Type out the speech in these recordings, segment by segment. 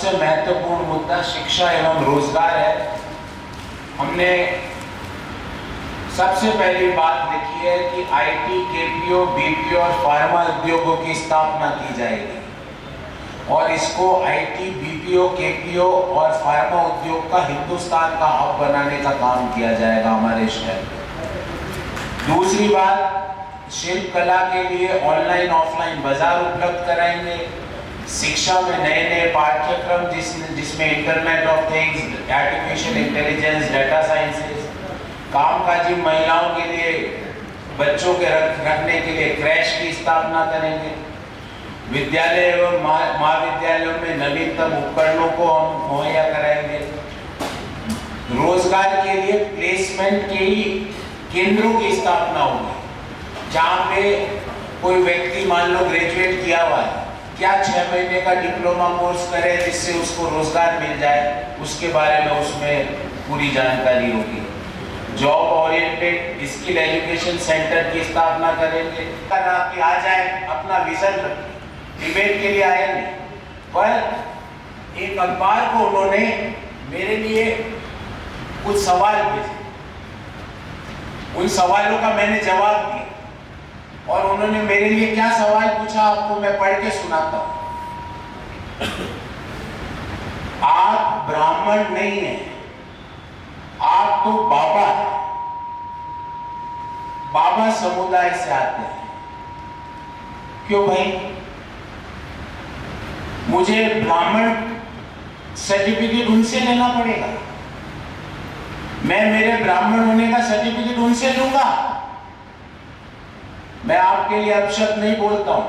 सबसे महत्वपूर्ण मुद्दा शिक्षा एवं रोजगार है। हमने सबसे पहली बात लिखी है कि आईटी, केपीओ, बीपीओ और फार्मा उद्योगों की स्थापना की जाएगी और इसको आईटी, बीपीओ, केपीओ और फार्मा उद्योग का हिंदुस्तान का हब बनाने का काम किया जाएगा हमारे शहर में। दूसरी बात, शिल्प कला के लिए ऑनलाइन ऑफलाइन बाजार उपलब्ध कराएंगे। शिक्षा में नए नए पाठ्यक्रम जिसमें internet of things, artificial intelligence, data sciences, कामकाजी महिलाओं के लिए बच्चों के रखने के लिए क्रैश की स्थापना करेंगे। विद्यालय एवं महाविद्यालयों में नवीनतम उपकरणों को हम मुहैया कराएंगे। रोजगार के लिए प्लेसमेंट के ही केंद्रों की स्थापना होगी, जहाँ पे कोई व्यक्ति मान लो ग्रेजुएट किया हुआ है, क्या 6 महीने का डिप्लोमा कोर्स करे जिससे उसको रोजगार मिल जाए, उसके बारे में उसमें पूरी जानकारी होगी। Job oriented skill education centre की स्थापना करेंगे। कि आ जाए अपना विजन रखें, डिबेट के लिए आए नहीं, पर एक अखबार को उन्होंने मेरे लिए कुछ सवाल भेजे, उन सवालों का मैंने जवाब दिया और उन्होंने मेरे लिए क्या सवाल पूछा आपको मैं पढ़ के सुनाता हूं। आप ब्राह्मण नहीं हैं, आप तो बाबा हैं, बाबा समुदाय से आते हैं। क्यों भाई? मुझे ब्राह्मण सर्टिफिकेट उनसे लेना पड़ेगा? मैं मेरे ब्राह्मण होने का सर्टिफिकेट उनसे लूंगा? मैं आपके लिए अपशब्द नहीं बोलता हूं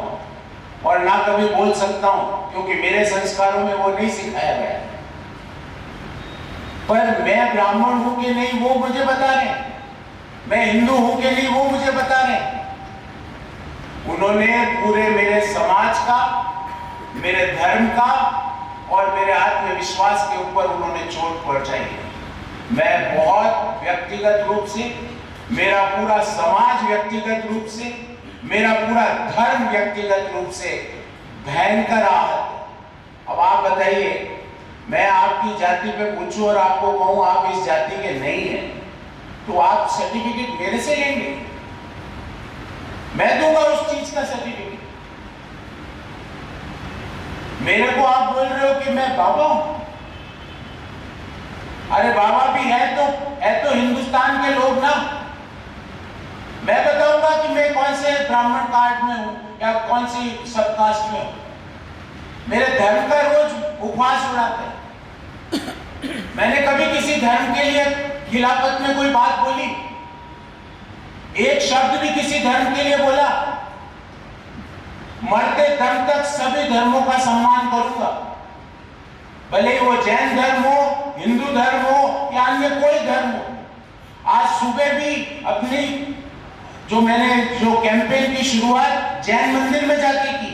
और ना कभी बोल सकता हूं, क्योंकि मेरे संस्कारों में वो नहीं सिखाया गया। पर मैं ब्राह्मण हूं कि नहीं वो मुझे बता रहे हैं, मैं हिंदू हूं कि नहीं वो मुझे बता रहे हैं। उन्होंने पूरे मेरे समाज का, मेरे धर्म का और मेरे आत्मविश्वास के ऊपर उन्होंने चोट पहुंचाई है। मैं बहुत व्यक्तिगत रूप से, मेरा पूरा समाज व्यक्तिगत रूप से, मेरा पूरा धर्म व्यक्तिगत रूप से भयंकर आहत है। अब आप बताइए, मैं आपकी जाति पे पूछूं और आपको कहूं आप इस जाति के नहीं हैं, तो आप सर्टिफिकेट मेरे से लेंगे? मैं दूंगा उस चीज का सर्टिफिकेट। मेरे को आप बोल रहे हो कि मैं बाबा हूं। अरे बाबा भी है तो हिंदुस्तान के लोग ना। मैं बताऊंगा कि मैं कौन से ब्राह्मण कास्ट में हूं या कौन सी सब कास्ट में हूं। मेरे धर्म का रोज उपवास उड़ाते हैं। मैंने कभी किसी धर्म के लिए खिलाफत में कोई बात बोली? एक शब्द भी किसी धर्म के लिए बोला? मरते दम तक सभी धर्मों का सम्मान करूंगा, भले वो जैन धर्म हो, हिंदू धर्म हो या अन्य कोई धर्म हो। आज सुबह भी अपनी जो कैंपेन की शुरुआत जैन मंदिर में जाके की।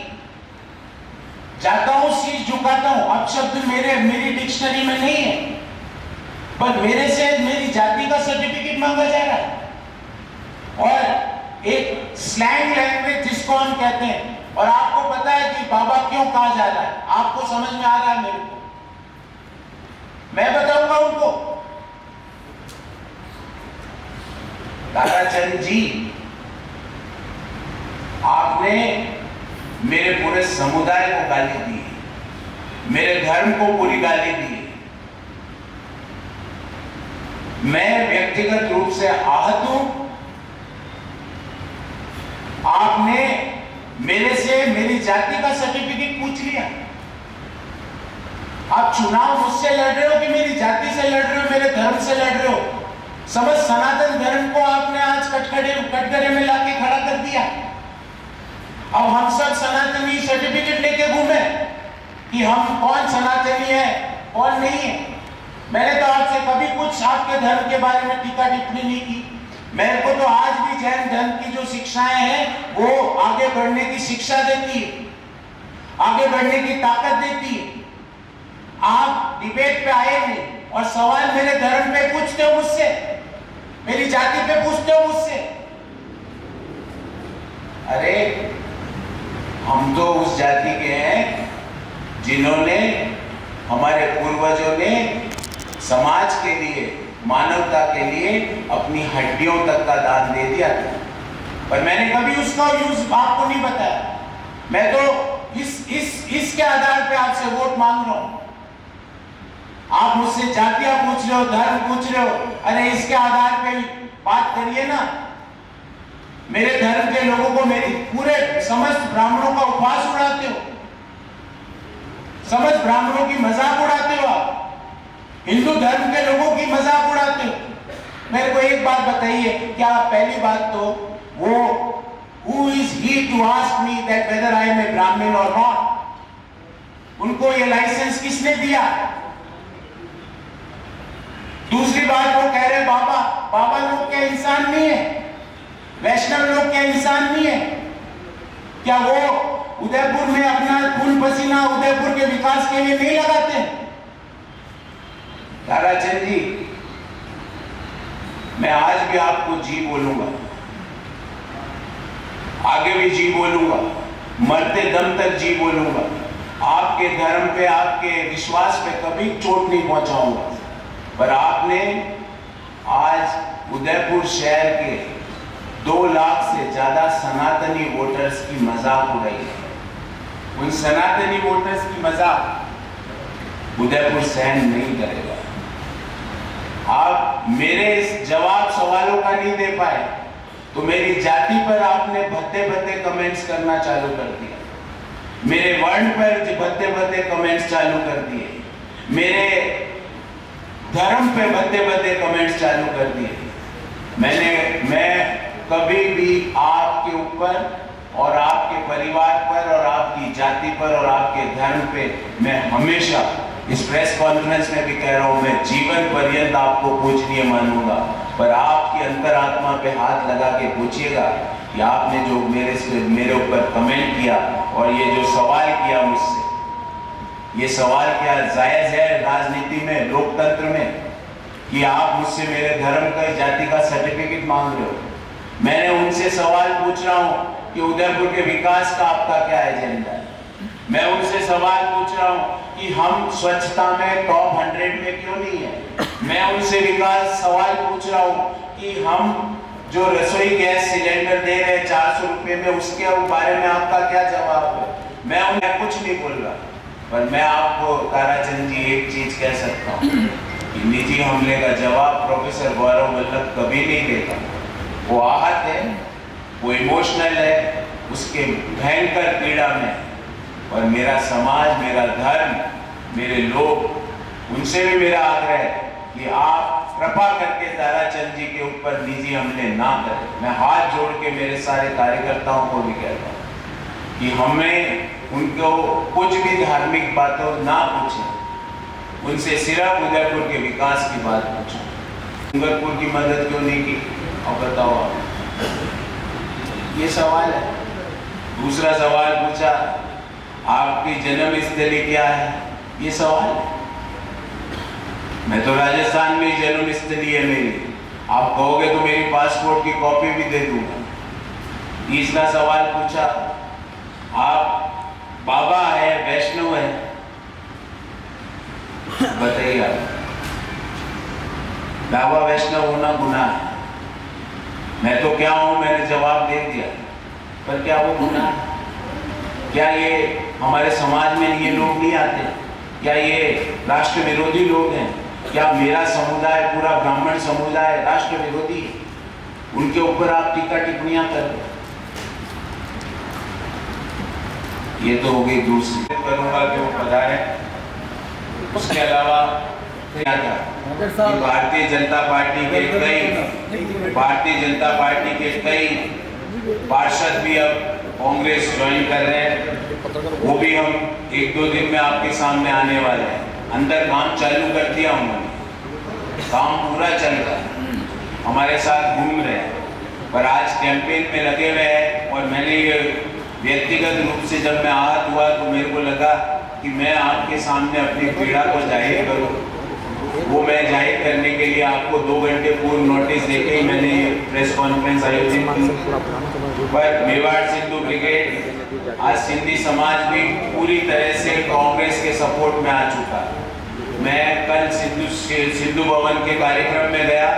जाता हूं, शीश झुकाता हूं। अब शब्द मेरी डिक्शनरी में नहीं है, पर मेरे से मेरी जाति का सर्टिफिकेट मांगा जा रहा है। और एक स्लैंग लैंग्वेज जिसको हम कहते हैं, और आपको पता है कि बाबा क्यों कहा जा रहा है, आपको समझ में आ रहा है? मेरे को मैं बताऊंगा उनको। ताराचंद जी, आपने मेरे पूरे समुदाय को गाली दी, मेरे धर्म को पूरी गाली दी। मैं व्यक्तिगत रूप से आहत हूं। आपने मेरे से मेरी जाति का सर्टिफिकेट पूछ लिया। आप चुनाव मुझसे लड़ रहे हो कि मेरी जाति से लड़ रहे हो, मेरे धर्म से लड़ रहे हो? समझ सनातन धर्म को आपने आज कटघरे में लाके खड़ा कर दिया। अब हम सब सनातनी सर्टिफिकेट लेके घूमे कि हम कौन सनातनी है कौन नहीं है। मैंने तो आपसे कभी कुछ आपके धर्म के बारे में टीका टिप्पणी नहीं की। मेरे को तो आज भी जैन धर्म की जो शिक्षाएं हैं वो आगे बढ़ने की शिक्षा देती है, आगे बढ़ने की ताकत देती है। आप डिबेट पे आए नहीं और सवाल मेरे धर्म पे पूछते हो मुझसे, मेरी जाति पे पूछते हो मुझसे। अरे हम तो उस जाति के हैं जिन्होंने हमारे पूर्वजों ने समाज के लिए, मानवता के लिए अपनी हड्डियों तक का दान दे दिया था। पर मैंने कभी उसका यूज आपको नहीं बताया। मैं तो इसके आधार पे आपसे वोट मांग रहा हूं। आप मुझसे जातियां पूछ रहे हो, धर्म पूछ रहे हो, अरे इसके आधार पे बात करिए ना। मेरे धर्म के लोगों को, मेरी पूरे समस्त ब्राह्मणों का उपवास उड़ाते हो, समस्त ब्राह्मणों की मजाक उड़ाते हो, आप हिंदू धर्म के लोगों की मजाक उड़ाते हो। मेरे को एक बात बताइए, क्या पहली बात तो वो who is he to ask me that whether I am a Brahmin or not? उनको ये लाइसेंस किसने दिया? दूसरी बात वो कह रहे बाबा लोग क्या इंसान नहीं है? वैष्णव लोग क्या इंसान नहीं है? क्या वो उदयपुर में अपना खून पसीना उदयपुर के विकास के लिए नहीं लगाते? ताराचंद जी, मैं आज भी आपको जी बोलूंगा, आगे भी जी बोलूंगा, मरते दम तक जी बोलूंगा। आपके धर्म पे, आपके विश्वास पे कभी चोट नहीं पहुंचाऊंगा। पर आपने आज उदयपुर शहर के 2 लाख से ज्यादा सनातनी वोटर्स की मजाक उड़ाई है। उन सनातनी वोटर्स की मजाक उदयपुर सहन नहीं करेगा। आप मेरे इस जवाब सवालों का नहीं दे पाए तो मेरी जाति पर आपने भद्दे भद्दे कमेंट्स करना चालू कर दिया, मेरे वर्ण पर भद्दे भद्दे कमेंट्स चालू कर दिए, मेरे धर्म पे भद्दे भद्दे कमेंट्स चालू कर दिए। मैं कभी भी आपके ऊपर और आपके परिवार पर और आपकी जाति पर और आपके धर्म पे, मैं हमेशा इस प्रेस कॉन्फ्रेंस में भी कह रहा हूं, मैं जीवन पर्यंत आपको पूजनीय मानूंगा। पर आपकी अंतरात्मा पे हाथ लगा के पूछिएगा कि आपने जो मेरे ऊपर कमेंट किया और ये जो सवाल किया मुझसे, ये सवाल क्या जायज है राजनीति में, लोकतंत्र में, कि आप मुझसे मेरे धर्म का, जाति का सर्टिफिकेट मांग रहे हो? मैंने उनसे सवाल पूछ रहा हूं कि उदयपुर के विकास का आपका क्या एजेंडा है। मैं उनसे सवाल पूछ रहा हूं कि हम स्वच्छता में टॉप 100 में क्यों नहीं है। मैं उनसे विकास सवाल पूछ रहा हूं कि हम जो रसोई गैस सिलेंडर दे रहे हैं 400 रुपए में, उसके बारे में आपका क्या जवाब है। मैं उन्हें कुछ नहीं बोल रहा, पर मैं आपको ताराचंद जी एक चीज कह सकता हूँ कि निजी हमले का जवाब प्रोफेसर गौरव वल्लभ कभी नहीं देगा। वो आहत है, वो इमोशनल है, उसके भयंकर पीड़ा में। और मेरा समाज, मेरा धर्म, मेरे लोग, उनसे भी मेरा आग्रह है कि आप कृपा करके ताराचंद जी के ऊपर निजी हमले ना करें। मैं हाथ जोड़ के मेरे सारे कार्यकर्ताओं को भी कहता हूँ कि हमें उनको कुछ भी धार्मिक बातों ना पूछें, उनसे सिर्फ उदयपुर के विकास की बात पूछें। डूंगरपुर की मदद क्यों नहीं की, और बताओ आप, ये सवाल है। दूसरा सवाल पूछा, आपकी जन्मस्थली क्या है, ये सवाल है। मैं तो राजस्थान में ही जन्मस्थली है मेरी, आप कहोगे तो मेरी पासपोर्ट की कॉपी भी दे दूंगा। तीसरा सवाल पूछा, आप बाबा है, वैष्णव है, बताइए आप, बाबा वैष्णव होना गुनाह है। मैं तो क्या हूं, मैंने जवाब दे दिया, पर क्या वो गुनाह है? क्या ये हमारे समाज में ये लोग नहीं आते? क्या ये राष्ट्र विरोधी लोग हैं? क्या मेरा समुदाय, पूरा ब्राह्मण समुदाय राष्ट्र विरोधी है? उनके ऊपर आप टीका टिप्पणियां कर रहे। ये तो हो गई दूसरी। करूंगा कि वो पधारे। उसके अलावा भारतीय जनता पार्टी के कई पार्षद भी अब कांग्रेस ज्वाइन कर रहे हैं। वो भी हम 1-2 दिन में आपके सामने आने वाले हैं। अंदर काम चालू कर दिया उन्होंने, काम पूरा चल रहा है, हमारे साथ घूम रहे हैं। पर आज कैंपेन में लगे हुए हैं। और मैंने ये व्यक्तिगत रूप से जब मैं आहत हुआ तो मेरे को लगा कि मैं आपके सामने अपनी पीड़ा को जाहिर करूं। वो मैं जाहिर करने के लिए आपको 2 घंटे पूर्व नोटिस देके ही मैंने प्रेस कॉन्फ्रेंस आयोजित की। पर मेवाड़ सिंधु ब्रिगेड, आज सिंधी समाज भी पूरी तरह से कांग्रेस के सपोर्ट में आ चुका है। मैं कल सिंधु भवन के कार्यक्रम में गया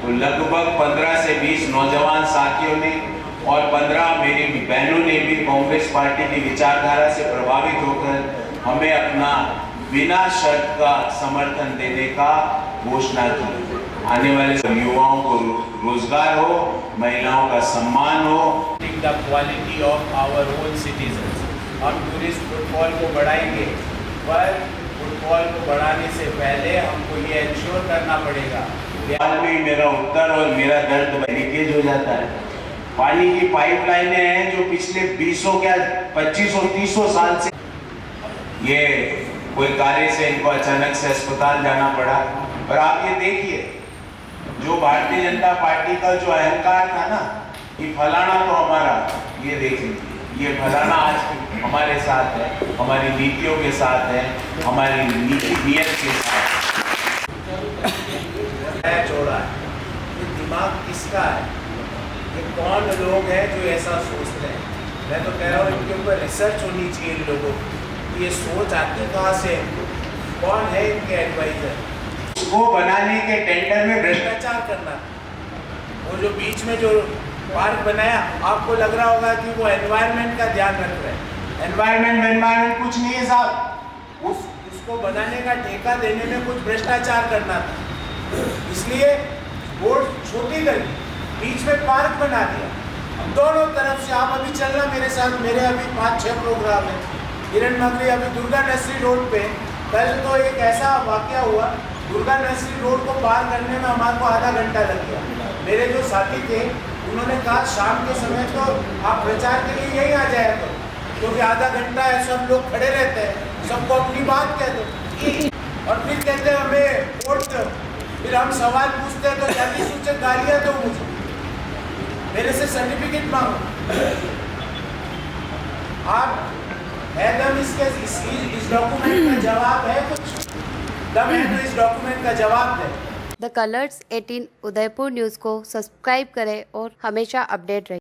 तो लगभग 15 से 20 नौजवान साथियों ने और 15 मेरी बहनों ने भी कांग्रेस पार्टी की विचारधारा से प्रभावित होकर हमें अपना बिना शर्त का समर्थन देने का घोषणा की। आने वाले युवाओं को रोजगार हो, महिलाओं का सम्मान हो। The quality of our own citizens, हम टूरिस्ट फुटबॉल को बढ़ाएंगे, पर फुटबॉल को बढ़ाने से पहले हमको ये इंश्योर करना पड़ेगा। हाल में मेरा उत्तर और मेरा दर्द लीकेज हो जाता है। पानी की पाइपलाइनें हैं जो पिछले 25-30 साल से, ये कोई कार्य से इनको अचानक से अस्पताल जाना पड़ा। और आप ये देखिए, जो भारतीय जनता पार्टी का जो अहंकार था ना, ये फलाना तो हमारा, ये देख लीजिए, ये फलाना आज हमारे साथ है, हमारी नीतियों के साथ है, हमारी नीयत के साथ है। छोड़ा है, ये दिमाग किसका है? ये कौन लोग हैं जो ऐसा सोचते हैं? मैं तो कह रहा हूँ इनके ऊपर रिसर्च होनी चाहिए इन लोगों की। ये सोच आती कहाँ से? कौन है इनके एडवाइजर? उसको बनाने के टेंडर में भ्रष्टाचार करना। वो जो बीच में जो पार्क बनाया, आपको लग रहा होगा कि वो एनवायरनमेंट का ध्यान रख रहे हैं। एनवायरनमेंट कुछ नहीं है साहब। उसको बनाने का ठेका देने में कुछ भ्रष्टाचार करना था, इसलिए बोर्ड छोटी कर दी, बीच में पार्क बना दिया। दोनों तरफ से आप अभी चलना मेरे साथ, मेरे अभी 5-6 प्रोग्राम है हिरण नगरी, अभी दुर्गा नर्सरी रोड पे। कल तो एक ऐसा वाकया हुआ, दुर्गा नर्सरी रोड को पार करने में हमारे को आधा घंटा लग गया। मेरे जो साथी थे उन्होंने कहा शाम के समय तो आप प्रचार के लिए यहीं आ जाए तो, क्योंकि आधा घंटा है, सब लोग खड़े रहते हैं, सबको अपनी बात कहते और फिर कहते हैं हमें वोट दो। फिर हम सवाल पूछते हैं तो जाति सूचक गालियाँ दो, मुझे मेरे से सर्टिफिकेट मांगो। आप है दम इस डॉक्यूमेंट का जवाब है? कुछ दम है तो इस डॉक्यूमेंट का जवाब दे। द कलर्स 18 उदयपुर न्यूज़ को सब्सक्राइब करें और हमेशा अपडेट रहें।